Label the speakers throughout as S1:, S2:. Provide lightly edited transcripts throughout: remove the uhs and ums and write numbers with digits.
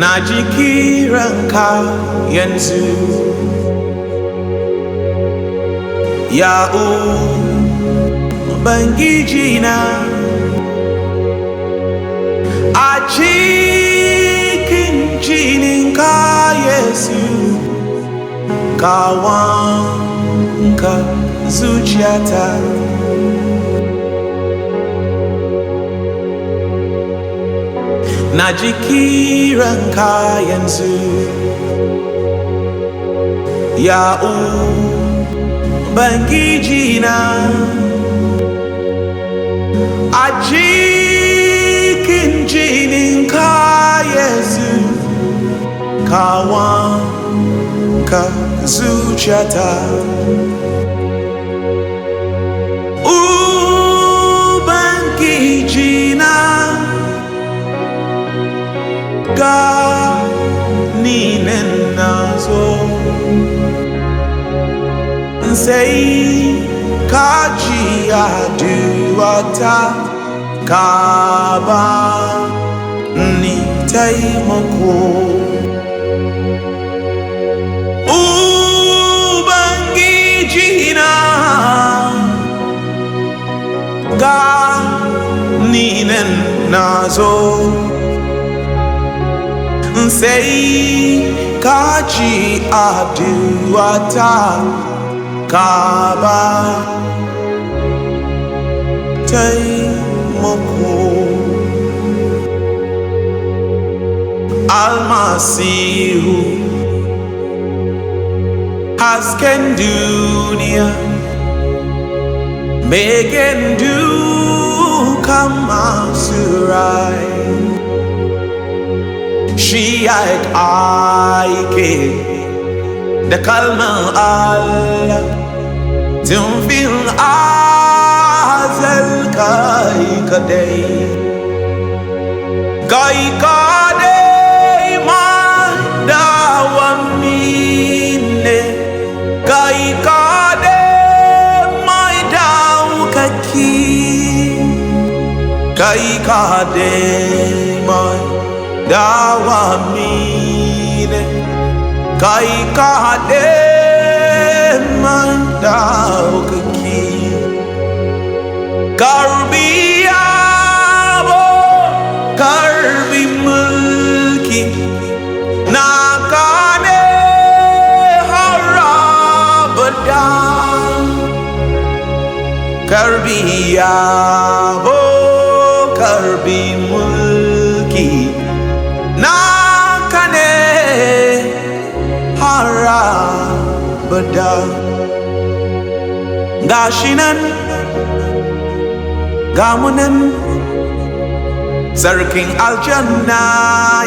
S1: najikiranka yanzu ya Ubangiji na a cikin jininka Yesu ka wanka zuciyata najikiranka yanzu ya Ubangiji na a cikin jininka Yesu ka wanka zuciyata Ubangiji na ni nazo sai kaji addu'ata ka ba ni taimako Ubangiji na ni nazo sai kaji addu'ata ka ba taimako almasihu hasken duniya begen dukan masu rai shi ya aike da kalmar Allah tun fil azal kai kadai ma dawami ne kai kadai mai daukaki kai kadai mai dawamine kai kadai daukaki karbi yabo karbi mulki na kane harabada karbi yabo karbi mulki na kane harabada gashi nan gamunan sarkin aljanna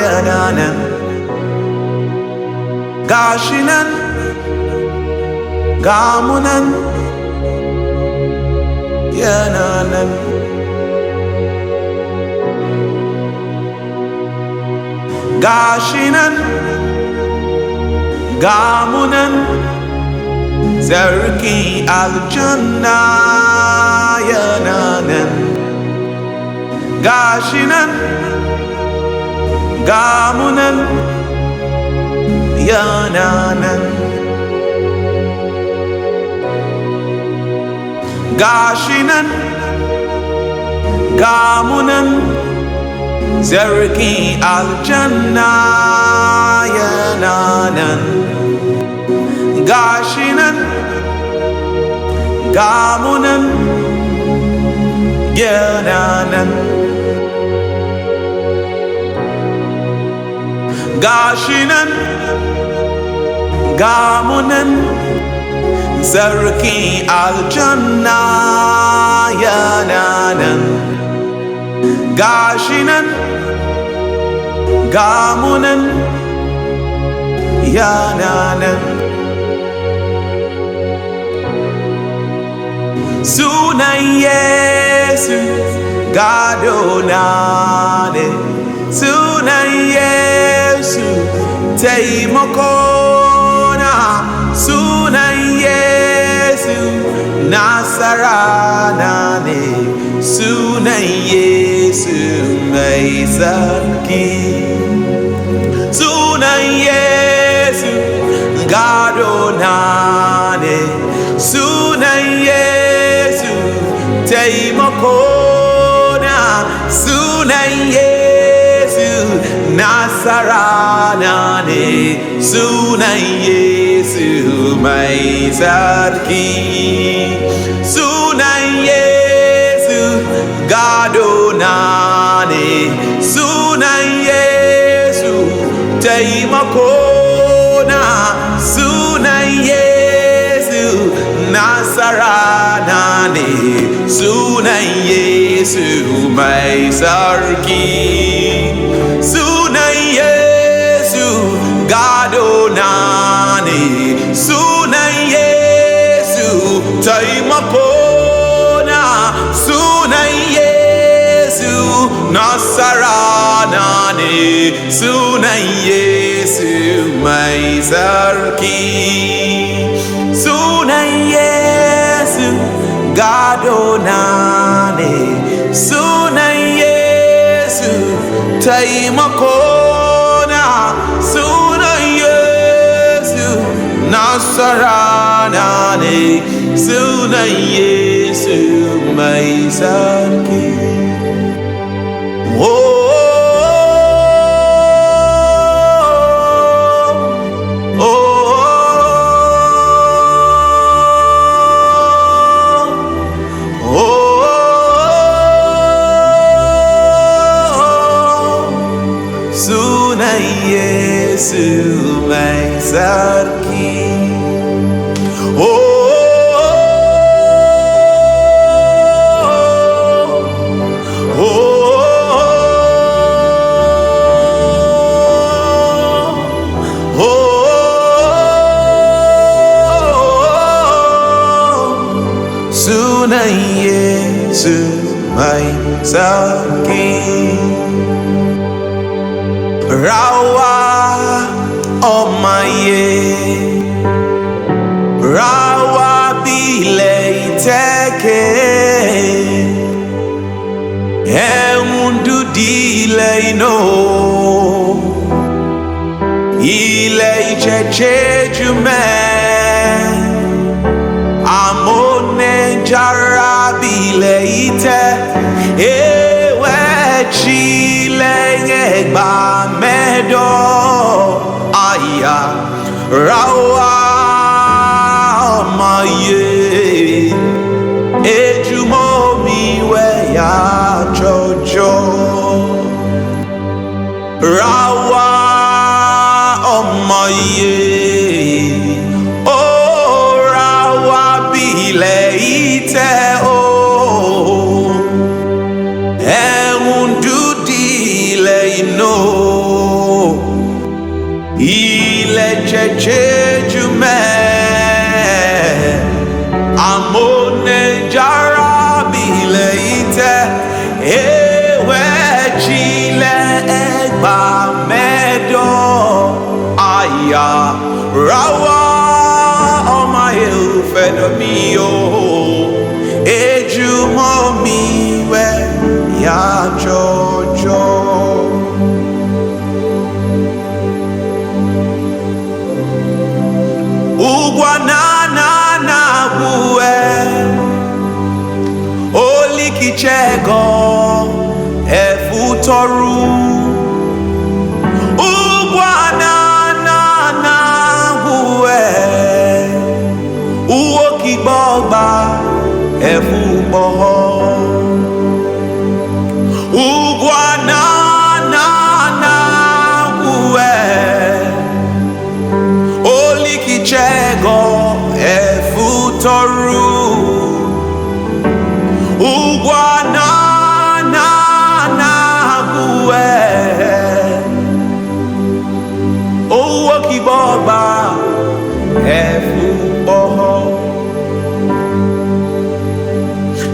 S1: yana nan gashi nan gamunan yana nan gashi nan gamunan sarki aljanna yana nan gashi nan gamunan yana nan gashi nan gamunan sarki aljanna yana nan gashi nan gamunan yana nan gashi nan gamunan sarki aljanna yana nan gashi nan gamunan yana nan sunan Yesu gadona ne sunan Yesu taimakona sunan Yesu nasarana ne sunan Yesu mai sarki Sunan Yesu Nasaranane, Sunan Yesu mai sarki, Sunan Yesu gadonane, Sunan Yesu taimakona, Sunan Yesu Nasaranane, Sunan Yesu mai sarki, Sunan Yesu gadonane, Sunan Yesu taimakona, Sunan Yesu Nasaranane, Sunan Yesu mai sarki, Sunan Yesu gadonane, Sunan Yesu taimakona, Sunan Yesu Nasaranane, Sunan Yesu mai sarki. Oh, oh, oh, oh, Sunan Yesu mai sarki. Oh, oh, oh, Sunan Yesu mai sarki. Rawa omaye, rawa bile iteke, dile ino, ile icheche jume, amone jarabile ite, ewe chile ngegba medo, aya rawa maye, ejumo miwe ya jojo, rawa omaye, oh rawa bile ite oh. No, ile cheche jume, amone jarabile ite, ewe chile egba medo, aya rawa omaye ufedomio, ejumo miwe ya jojo. Chego efutoru ugwana na huwe uwo kibogba efuboho ugwana na huwe oliki chego efutoru ugwana na buwe owo kiboba efuboho.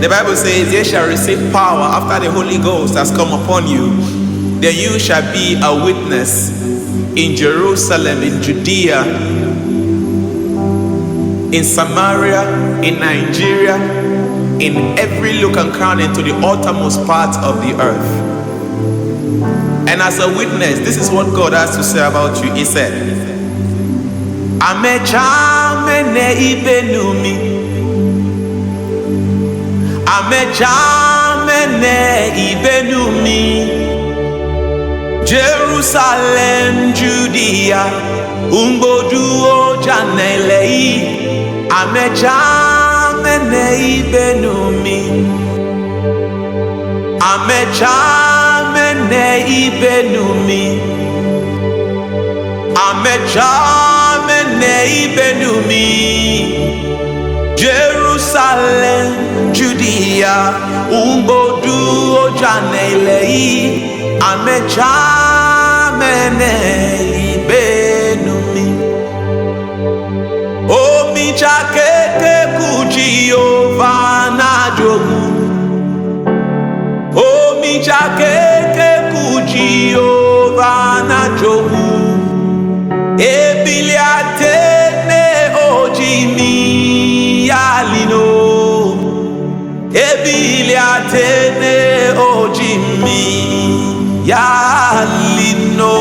S1: The Bible says, "Ye shall receive power after the Holy Ghost has come upon you. Then you shall be a witness in Jerusalem, in Judea, in Samaria, in Nigeria, in every look and crown into the uttermost part of the earth." And as a witness, this is what God has to say about you. He said, Amejame mene ibenumi. Jerusalem, Judea, umbodu ojanelei, ameja mene ibenumi. Ameja mene ibenumi. Ameja mene ibenumi. Jerusalem, Judea, umbodu ojanelei, ameja mene ibenumi. Omi jakeke kuJehova na jogu. Omi jakeke kuJehova na jogu. Ebili atene ojimi yalino. Ebili atene ojimi yalino.